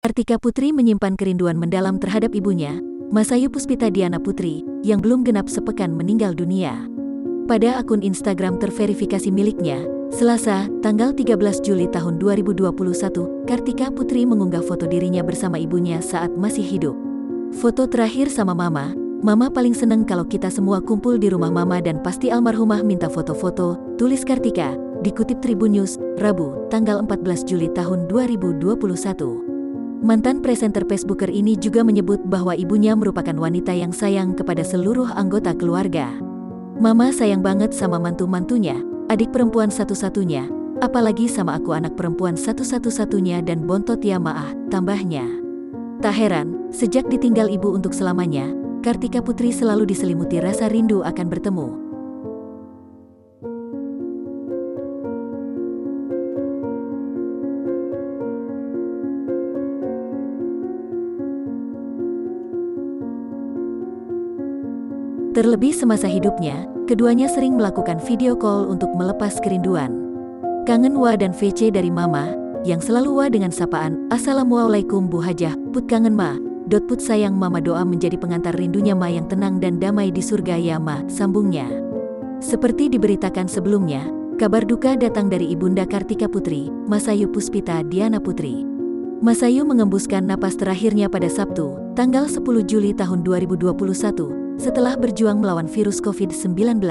Kartika Putri menyimpan kerinduan mendalam terhadap ibunya, Masayu Puspita Diana Putri, yang belum genap sepekan meninggal dunia. Pada akun Instagram terverifikasi miliknya, Selasa, tanggal 13 Juli tahun 2021, Kartika Putri mengunggah foto dirinya bersama ibunya saat masih hidup. Foto terakhir sama Mama, Mama paling seneng kalau kita semua kumpul di rumah Mama dan pasti almarhumah minta foto-foto, tulis Kartika, dikutip Tribun News, Rabu, tanggal 14 Juli tahun 2021. Mantan presenter Facebooker ini juga menyebut bahwa ibunya merupakan wanita yang sayang kepada seluruh anggota keluarga. Mama sayang banget sama mantu-mantunya, adik perempuan satu-satunya, apalagi sama aku anak perempuan satu-satunya dan bontot ya maah, tambahnya. Tak heran, sejak ditinggal ibu untuk selamanya, Kartika Putri selalu diselimuti rasa rindu akan bertemu. Terlebih semasa hidupnya, keduanya sering melakukan video call untuk melepas kerinduan. Kangen Wa dan VC dari Mama, yang selalu Wa dengan sapaan, Assalamualaikum Bu Hajah, Put kangen Ma, Put sayang Mama doa menjadi pengantar rindunya Ma yang tenang dan damai di surga ya Ma, sambungnya. Seperti diberitakan sebelumnya, kabar duka datang dari Ibunda Kartika Putri, Masayu Puspita Diana Putri. Masayu mengembuskan napas terakhirnya pada Sabtu, tanggal 10 Juli tahun 2021, setelah berjuang melawan virus COVID-19.